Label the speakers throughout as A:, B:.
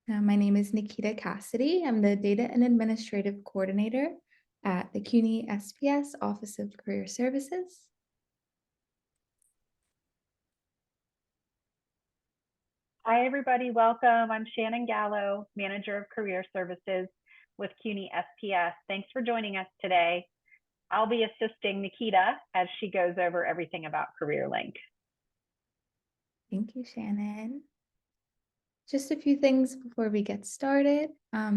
A: My name is Nikita Cassidy. I'm the Data and Administrative Coordinator at the CUNY SPS Office of Career Services.
B: Hi, everybody. Welcome. I'm Shannon Gallo, Manager of Career Services with CUNY SPS. Thanks for joining us today. I'll be assisting Nikita as she goes over everything about CareerLink.
A: Thank you, Shannon. Just a few things before we get started.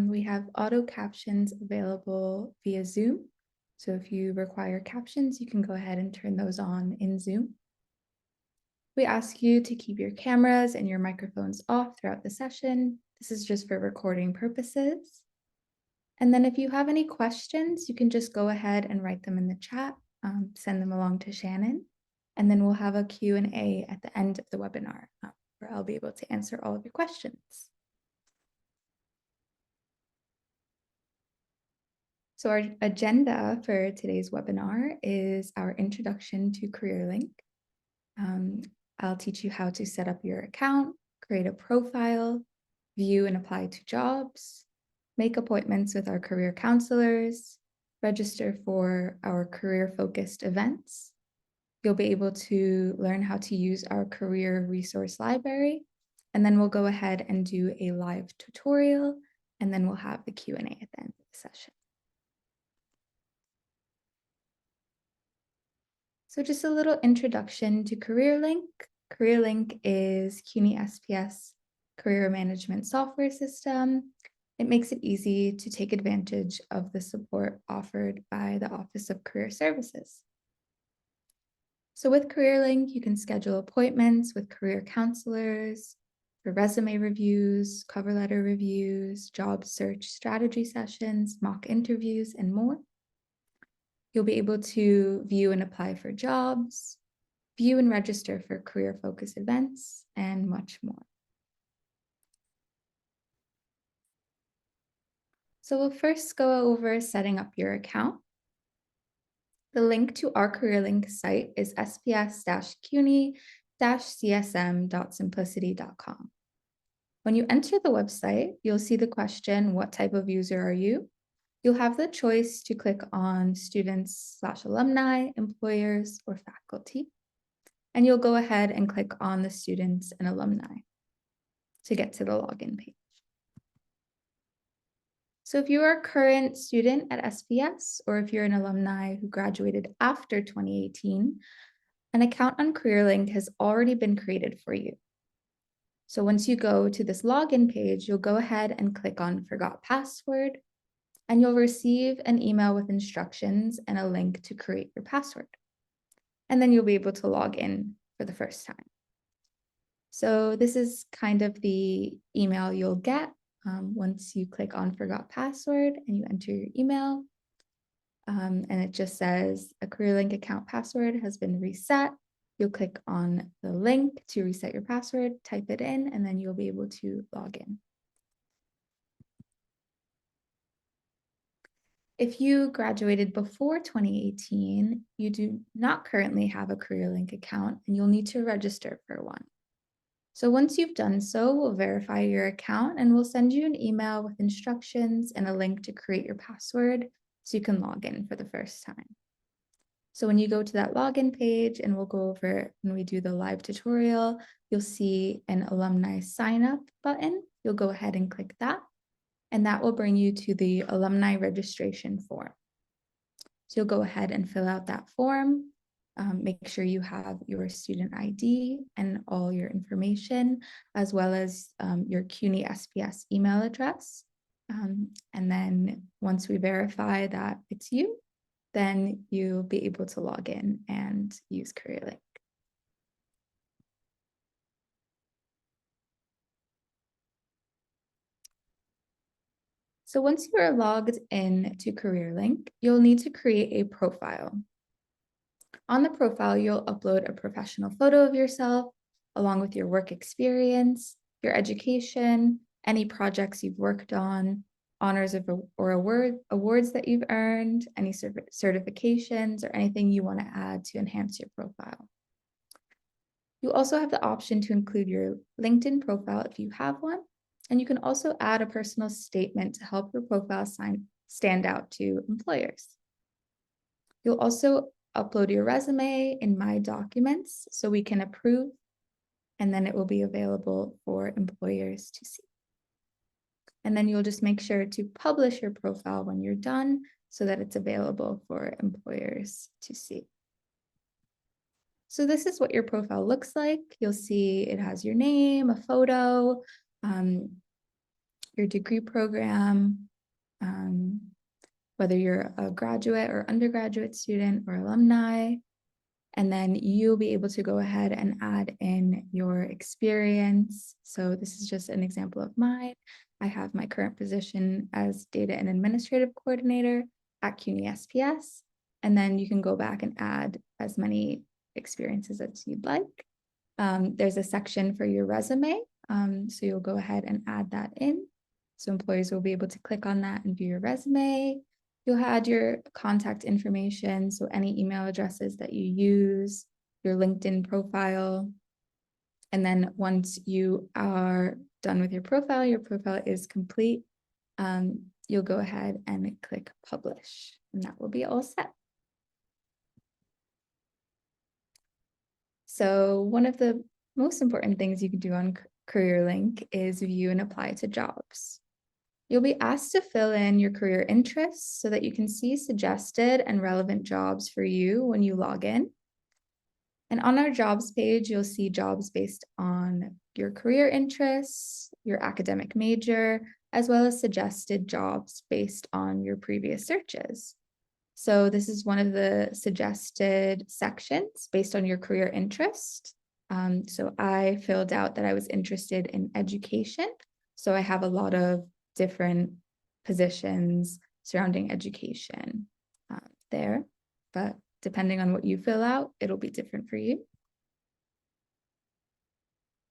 A: We have auto captions available via Zoom. So if you require captions, you can go ahead and turn those on in Zoom. We ask you to keep your cameras and your microphones off throughout the session. This is just for recording purposes. And then if you have any questions, you can just go ahead and write them in the chat, send them along to Shannon, and then we'll have a Q&A at the end of the webinar where I'll be able to answer all of your questions. So our agenda for today's webinar is our introduction to CareerLink. I'll teach you how to set up your account, create a profile, view and apply to jobs, make appointments with our career counselors, register for our career-focused events. You'll be able to learn how to use our career resource library, and then we'll go ahead and do a live tutorial, and then we'll have the Q&A at the end of the session. So just a little introduction to CareerLink. CareerLink is CUNY SPS career management software system. It makes it easy to take advantage of the support offered by the Office of Career Services. So with CareerLink, you can schedule appointments with career counselors for resume reviews, cover letter reviews, job search strategy sessions, mock interviews, and more. You'll be able to view and apply for jobs, view and register for career-focused events, and much more. So we'll first go over setting up your account. The link to our CareerLink site is sps.cuny.edu.simplicity.com. When you enter the website, you'll see the question, what type of user are you? You'll have the choice to click on students/alumni, employers, or faculty. And you'll go ahead and click on the students and alumni to get to the login page. So if you are a current student at SPS, or if you're an alumni who graduated after 2018, an account on CareerLink has already been created for you. So once you go to this login page, you'll go ahead and click on Forgot Password, and you'll receive an email with instructions and a link to create your password. And then you'll be able to log in for the first time. So this is kind of the email you'll get once you click on Forgot Password and you enter your email. And it just says a CareerLink account password has been reset. You'll click on the link to reset your password, type it in, and then you'll be able to log in. If you graduated before 2018, you do not currently have a CareerLink account and you'll need to register for one. So once you've done so, we'll verify your account and we'll send you an email with instructions and a link to create your password so you can log in for the first time. So when you go to that login page, and we'll go over when we do the live tutorial, you'll see an alumni sign up button. You'll go ahead and click that, and that will bring you to the alumni registration form. So you'll go ahead and fill out that form. Make sure you have your student ID and all your information, as well as your CUNY SPS email address. And then once we verify that it's you, then you'll be able to log in and use CareerLink. So once you are logged in to CareerLink, you'll need to create a profile. On the profile, you'll upload a professional photo of yourself, along with your work experience, your education, any projects you've worked on, honors or awards that you've earned, any certifications, or anything you want to add to enhance your profile. You also have the option to include your LinkedIn profile if you have one, And you can also add a personal statement to help your profile stand out to employers. You'll also upload your resume in My Documents so we can approve, and then it will be available for employers to see. And then you'll just make sure to publish your profile when you're done so that it's available for employers to see. So this is what your profile looks like. You'll see it has your name, a photo, your degree program, whether you're a graduate or undergraduate student or alumni. And then you'll be able to go ahead and add in your experience. So this is just an example of mine. I have my current position as data and administrative coordinator at CUNY SPS. And then you can go back and add as many experiences as you'd like. There's a section for your resume. So you'll go ahead and add that in. So employers will be able to click on that and view your resume. You'll add your contact information, so any email addresses that you use, your LinkedIn profile. And then once you are done with your profile is complete, you'll go ahead and click publish, and that will be all set. So one of the most important things you can do on CareerLink is view and apply to jobs. You'll be asked to fill in your career interests so that you can see suggested and relevant jobs for you when you log in. And on our jobs page, you'll see jobs based on your career interests, your academic major, as well as suggested jobs based on your previous searches. So this is one of the suggested sections based on your career interest. So I filled out that I was interested in education. So I have a lot of different positions surrounding education there, but depending on what you fill out, it'll be different for you.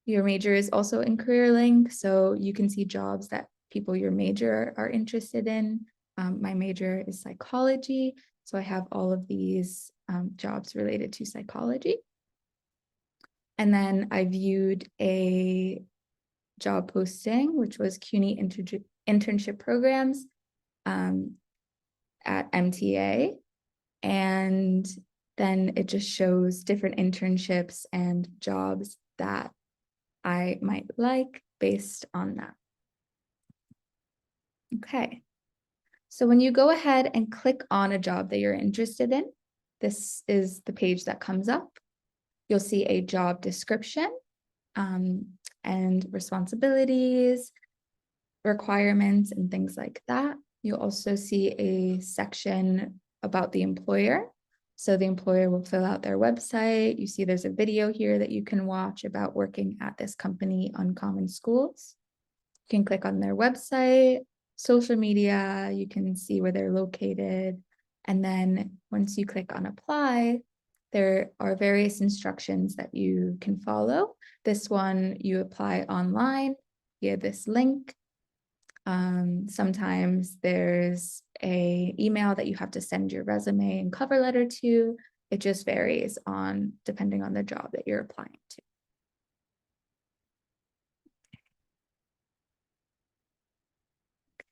A: Your major is also in CareerLink, so you can see jobs that people your major are interested in. My major is psychology, so I have all of these jobs related to psychology. And then I viewed a job posting, which was CUNY internship programs at MTA. And then it just shows different internships and jobs that I might like based on that. Okay. So when you go ahead and click on a job that you're interested in, this is the page that comes up. You'll see a job description and responsibilities, requirements, and things like that. You'll also see a section about the employer. So the employer will fill out their website. You see there's a video here that you can watch about working at this company, Uncommon Schools. You can click on their website, social media, you can see where they're located. And then once you click on apply, there are various instructions that you can follow. This one, you apply online via this link. Sometimes there's an email that you have to send your resume and cover letter to. It just varies depending on the job that you're applying to.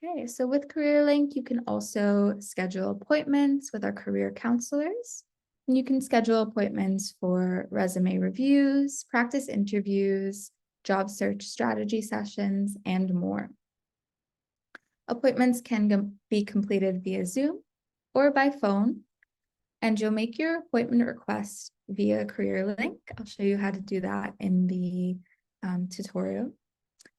A: Okay, so with CareerLink, you can also schedule appointments with our career counselors. And you can schedule appointments for resume reviews, practice interviews, job search strategy sessions, and more. Appointments can be completed via Zoom or by phone, and you'll make your appointment request via CareerLink. I'll show you how to do that in the tutorial.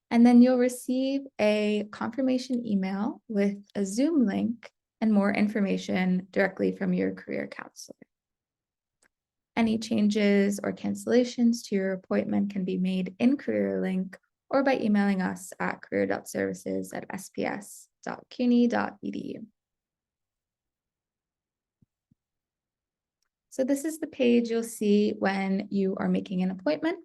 A: And then you'll receive a confirmation email with a Zoom link and more information directly from your career counselor. Any changes or cancellations to your appointment can be made in CareerLink or by emailing us at career.services@sps.cuny.edu. So this is the page you'll see when you are making an appointment.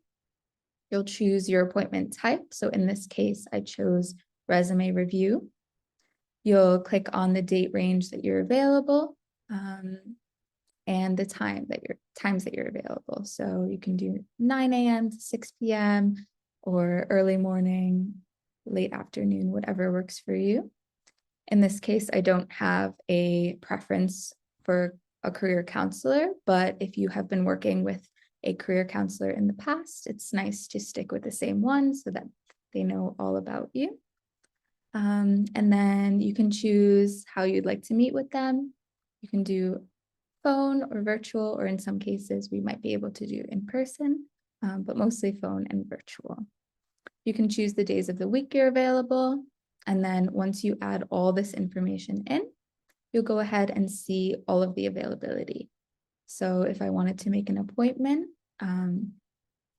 A: You'll choose your appointment type. So in this case, I chose resume review. You'll click on the date range that you're available and the times that you're available. So you can do 9 a.m. to 6 p.m. or early morning. late afternoon, whatever works for you. In this case, I don't have a preference for a career counselor, but if you have been working with a career counselor in the past, it's nice to stick with the same one so that they know all about you. And then you can choose how you'd like to meet with them. You can do phone or virtual, or in some cases, we might be able to do in person, but mostly phone and virtual. You can choose the days of the week you're available. And then once you add all this information in, you'll go ahead and see all of the availability. So if I wanted to make an appointment and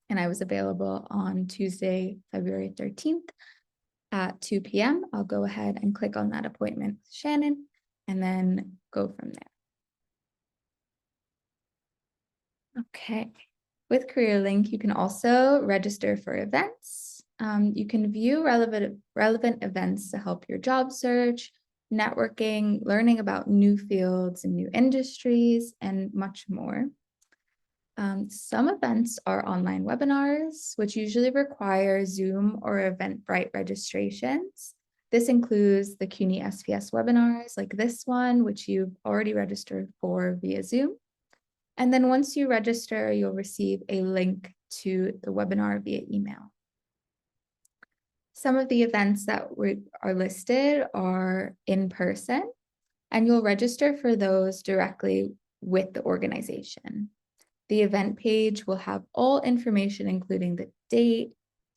A: I was available on Tuesday, February 13th at 2 p.m., I'll go ahead and click on that appointment with Shannon and then go from there. Okay. With CareerLink, you can also register for events. You can view relevant events to help your job search, networking, learning about new fields and new industries, and much more. Some events are online webinars, which usually require Zoom or Eventbrite registrations. This includes the CUNY SPS webinars like this one, which you've already registered for via Zoom. And then once you register, you'll receive a link to the webinar via email. Some of the events that are listed are in person, and you'll register for those directly with the organization. The event page will have all information, including the date,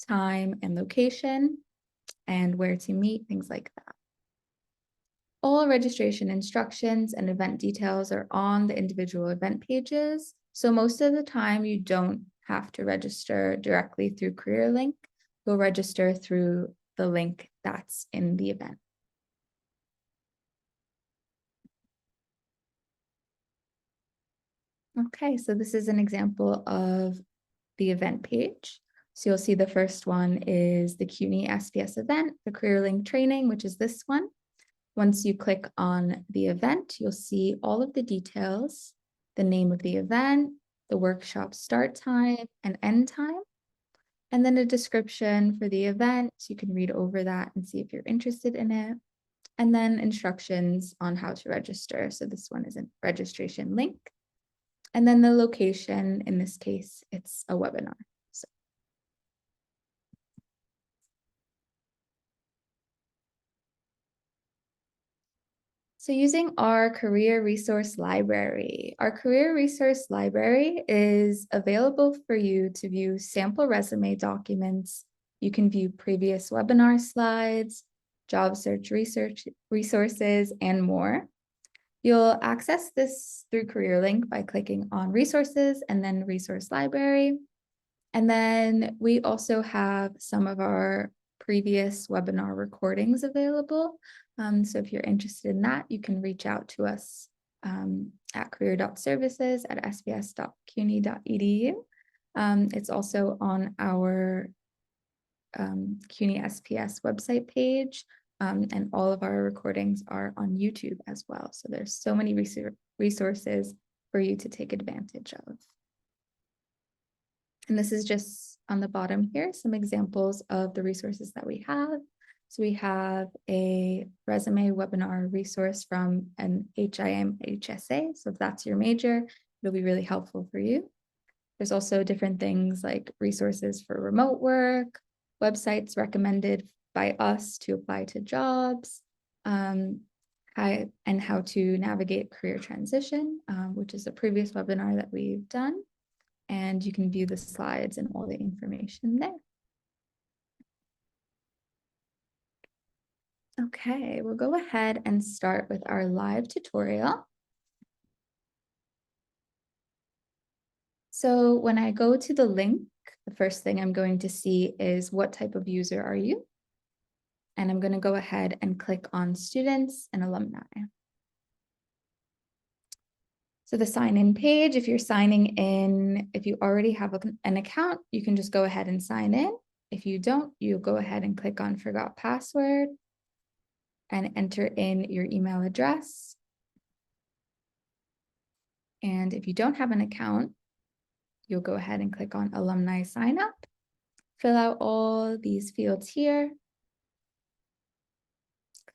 A: time, and location, and where to meet, things like that. All registration instructions and event details are on the individual event pages. So most of the time you don't have to register directly through CareerLink. You'll register through the link that's in the event. Okay, so this is an example of the event page. So you'll see the first one is the CUNY SPS event, the CareerLink training, which is this one. Once you click on the event, you'll see all of the details, the name of the event, the workshop start time and end time, and then a description for the event. So you can read over that and see if you're interested in it. And then instructions on how to register. So this one is a registration link. And then the location, in this case, it's a webinar. So using our career resource library, is available for you to view sample resume documents. You can view previous webinar slides, job search resources, and more. You'll access this through CareerLink by clicking on resources and then resource library. And then we also have some of our previous webinar recordings available. So if you're interested in that, you can reach out to us at career.services@sps.cuny.edu. It's also on our CUNY SPS website page, and all of our recordings are on YouTube as well. So there's so many resources for you to take advantage of. And this is just on the bottom here, some examples of the resources that we have. So we have a resume webinar resource from an HIM HSA. So if that's your major, it'll be really helpful for you. There's also different things like resources for remote work, websites recommended by us to apply to jobs, and how to navigate career transition, which is a previous webinar that we've done. And you can view the slides and all the information there. Okay, we'll go ahead and start with our live tutorial. So when I go to the link, the first thing I'm going to see is what type of user are you? And I'm going to go ahead and click on students and alumni. So the sign in page, if you're signing in, if you already have an account, you can just go ahead and sign in. If you don't, you go ahead and click on forgot password and enter in your email address. And if you don't have an account, you'll go ahead and click on alumni sign up, fill out all these fields here,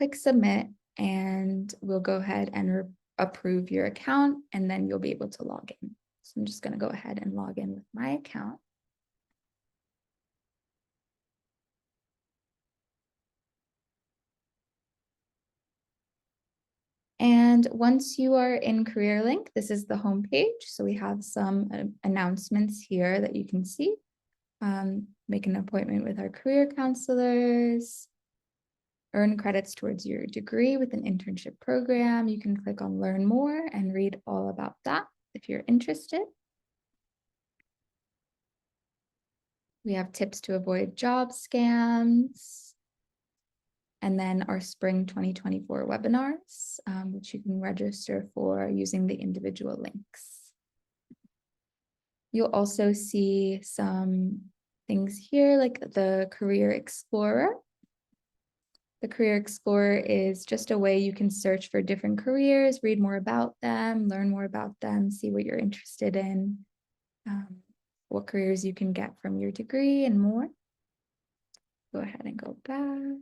A: click submit, and we'll go ahead and approve your account, and then you'll be able to log in. So I'm just going to go ahead and log in with my account. And once you are in CareerLink, this is the home page. So we have some announcements here that you can see. Make an appointment with our career counselors, earn credits towards your degree with an internship program. You can click on learn more and read all about that if you're interested. We have tips to avoid job scams. And then our spring 2024 webinars, which you can register for using the individual links. You'll also see some things here like the Career Explorer. The Career Explorer is just a way you can search for different careers, read more about them, learn more about them, see what you're interested in, what careers you can get from your degree and more. Go ahead and go back.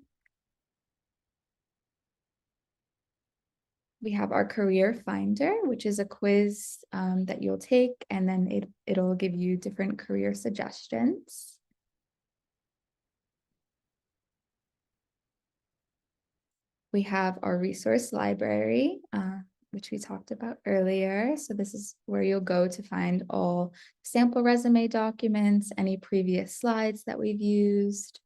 A: We have our Career Finder, which is a quiz that you'll take, and then it'll give you different career suggestions. We have our resource library, which we talked about earlier. So this is where you'll go to find all sample resume documents, any previous slides that we've used.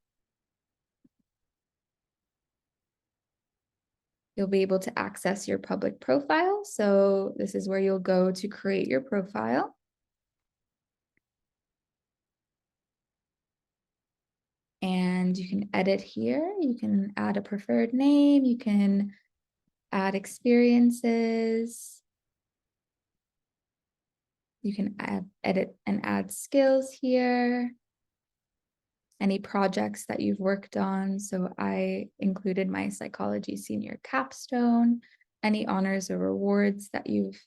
A: You'll be able to access your public profile. So this is where you'll go to create your profile. And you can edit here. You can add a preferred name. You can add experiences. You can edit and add skills here. Any projects that you've worked on. So I included my psychology senior capstone, any honors or rewards that you've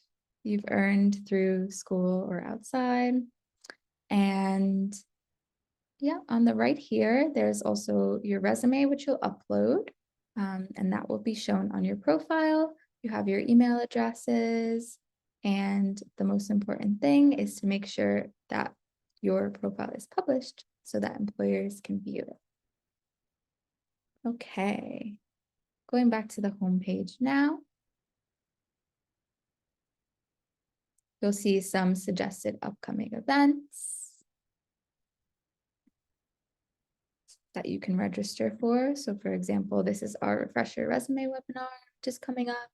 A: earned through school or outside. And yeah, on the right here, there's also your resume, which you'll upload, and that will be shown on your profile. You have your email addresses, and the most important thing is to make sure that your profile is published so that employers can view it. Okay, going back to the home page now. You'll see some suggested upcoming events that you can register for. So for example, this is our refresher resume webinar just coming up,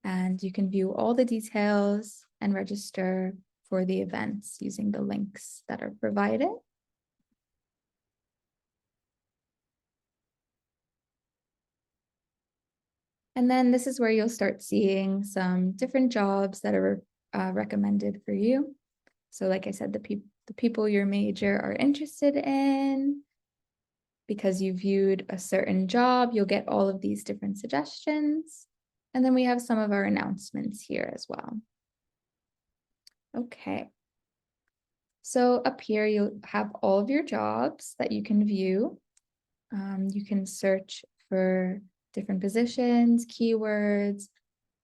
A: and you can view all the details and register for the events using the links that are provided. And then this is where you'll start seeing some different jobs that are recommended for you. So like I said, the people your major are interested in. Because you viewed a certain job, you'll get all of these different suggestions. And then we have some of our announcements here as well. Okay. So up here, you'll have all of your jobs that you can view. You can search for different positions, keywords,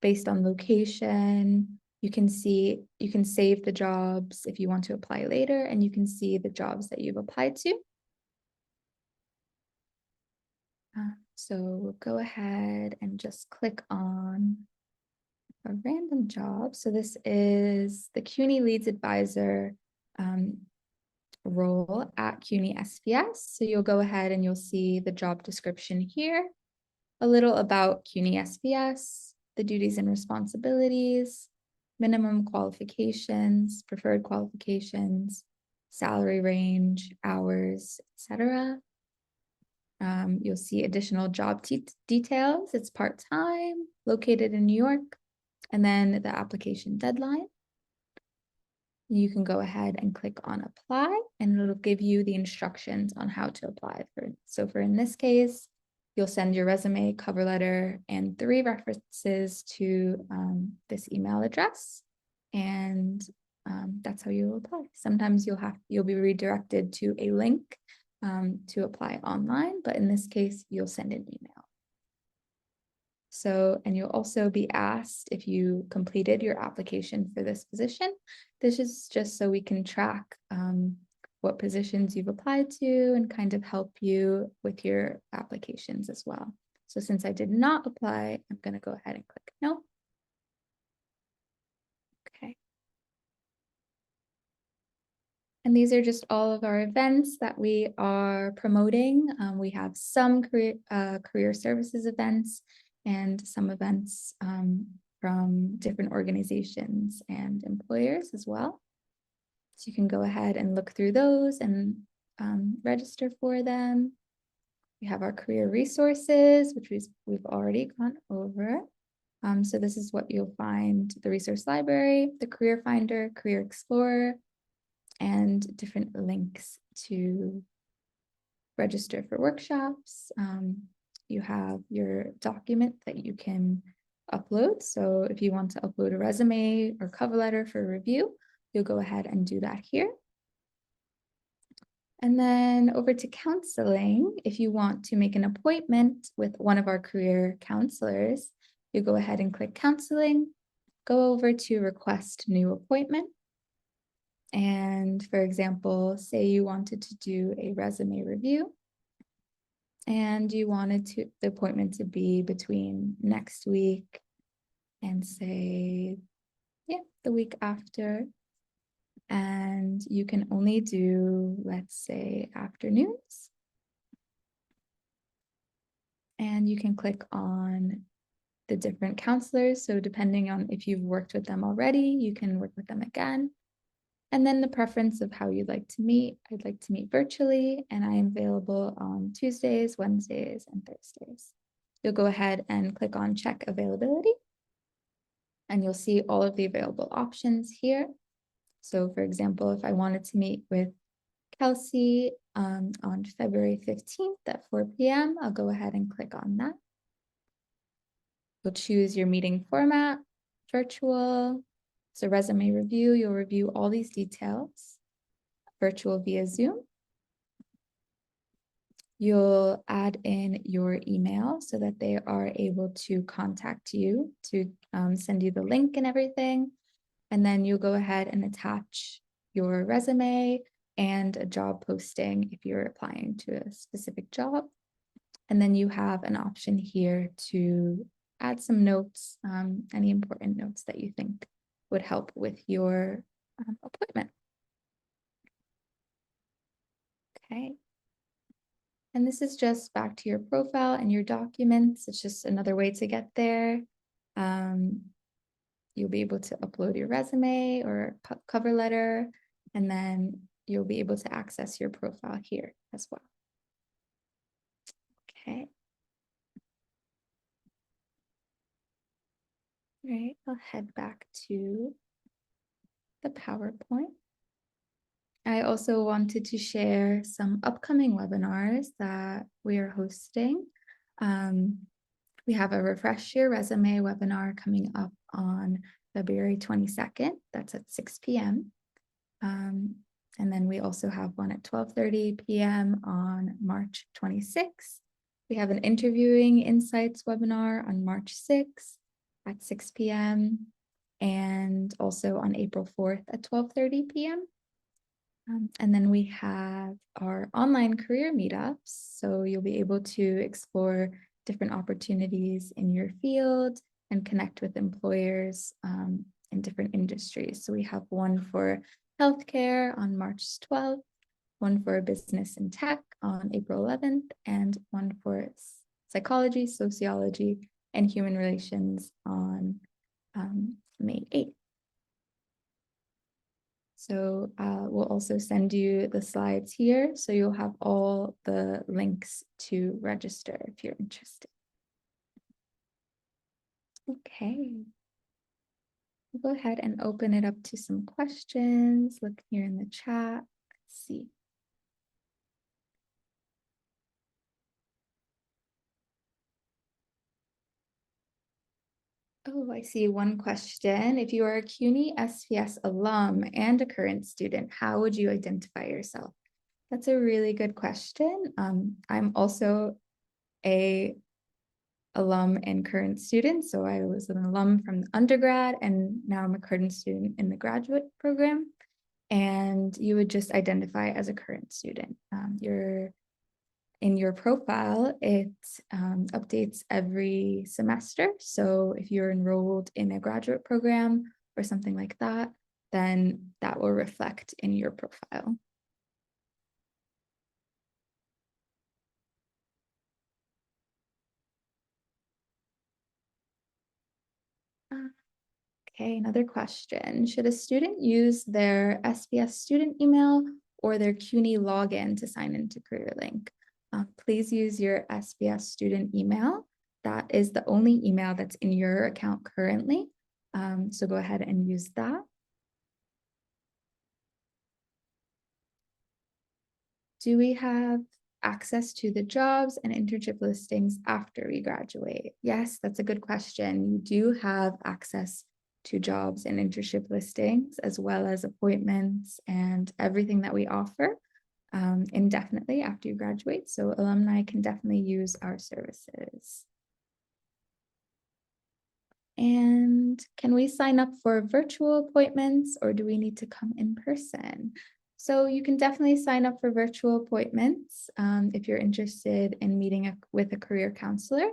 A: based on location. You can save the jobs if you want to apply later, and you can see the jobs that you've applied to. So we'll go ahead and just click on a random job. So this is the CUNY Leads Advisor role at CUNY SPS. So you'll go ahead and you'll see the job description here, a little about CUNY SPS, the duties and responsibilities, minimum qualifications, preferred qualifications, salary range, hours, etc. You'll see additional job details. It's part-time, located in New York, and then the application deadline. You can go ahead and click on apply, and it'll give you the instructions on how to apply for. So for in this case, you'll send your resume, cover letter, and 3 references to this email address, and that's how you'll apply. Sometimes you'll be redirected to a link to apply online, but in this case, you'll send an email. So, and you'll also be asked if you completed your application for this position. This is just so we can track what positions you've applied to and kind of help you with your applications as well. So since I did not apply, I'm going to go ahead and click no. Okay. And these are just all of our events that we are promoting. We have some career services events and some events from different organizations and employers as well. So you can go ahead and look through those and register for them. We have our career resources, which we've already gone over. So this is what you'll find: the resource library, the career finder, career explorer, and different links to register for workshops. You have your document that you can upload. So if you want to upload a resume or cover letter for review, you'll go ahead and do that here. And then over to counseling, if you want to make an appointment with one of our career counselors, you go ahead and click counseling, go over to request new appointment. And for example, say you wanted to do a resume review and you wanted the appointment to be between next week and say, yeah, the week after. And you can only do, let's say, afternoons. And you can click on the different counselors. So depending on if you've worked with them already, you can work with them again. And then the preference of how you'd like to meet. I'd like to meet virtually, and I am available on Tuesdays, Wednesdays, and Thursdays. You'll go ahead and click on check availability, and you'll see all of the available options here. So for example, if I wanted to meet with Kelsey on February 15th at 4 p.m., I'll go ahead and click on that. You'll choose your meeting format, virtual. So resume review, you'll review all these details, virtual via Zoom. You'll add in your email so that they are able to contact you to send you the link and everything. And then you'll go ahead and attach your resume and a job posting if you're applying to a specific job. And then you have an option here to add some notes, any important notes that you think would help with your appointment. Okay. And this is just back to your profile and your documents. It's just another way to get there. You'll be able to upload your resume or cover letter, and then you'll be able to access your profile here as well. Okay. All right, I'll head back to the PowerPoint. I also wanted to share some upcoming webinars that we are hosting. We have a Refresh Your Resume webinar coming up on February 22nd. That's at 6 p.m. And then we also have one at 12:30 p.m. on March 26th. We have an Interviewing Insights webinar on March 6th at 6 p.m. and also on April 4th at 12:30 p.m. And then we have our online career meetups. So you'll be able to explore different opportunities in your field and connect with employers in different industries. So we have one for healthcare on March 12th, one for business and tech on April 11th, and one for psychology, sociology, and human relations on May 8th. So we'll also send you the slides here, so you'll have all the links to register if you're interested. Okay. We'll go ahead and open it up to some questions. Look here in the chat. Let's see. Oh, I see one question. If you are a CUNY SPS alum and a current student, how would you identify yourself? That's a really good question. I'm also a alum and current student. So I was an alum from the undergrad, and now I'm a current student in the graduate program. And you would just identify as a current student. In your profile, it updates every semester. So if you're enrolled in a graduate program or something like that, then that will reflect in your profile. Okay, another question. Should a student use their SPS student email or their CUNY login to sign into CareerLink? Please use your SPS student email. That is the only email that's in your account currently. So go ahead and use that. Do we have access to the jobs and internship listings after we graduate? Yes, that's a good question. You do have access to jobs and internship listings, as well as appointments and everything that we offer indefinitely after you graduate. So alumni can definitely use our services. And can we sign up for virtual appointments, or do we need to come in person? So you can definitely sign up for virtual appointments if you're interested in meeting with a career counselor.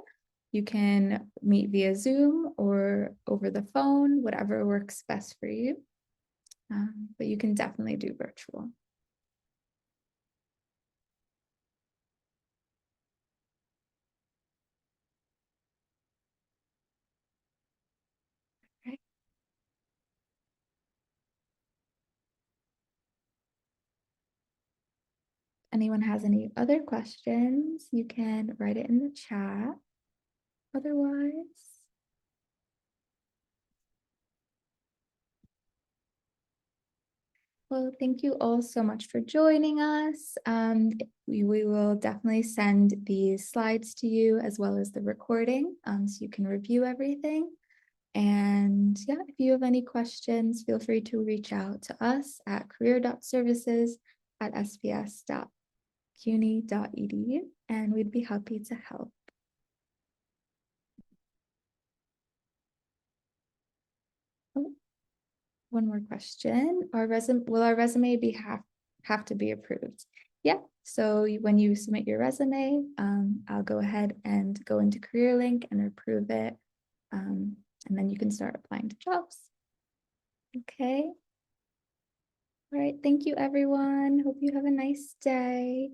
A: You can meet via Zoom or over the phone, whatever works best for you. But you can definitely do virtual. Okay. Anyone has any other questions, you can write it in the chat. Otherwise, well, thank you all so much for joining us. We will definitely send these slides to you as well as the recording so you can review everything. And yeah, if you have any questions, feel free to reach out to us at career.services@sps.cuny.edu, and we'd be happy to help. Oh, one more question. Will our resume have to be approved? Yeah. So when you submit your resume, I'll go ahead and go into CareerLink and approve it. And then you can start applying to jobs. Okay. All right. Thank you, everyone. Hope you have a nice day.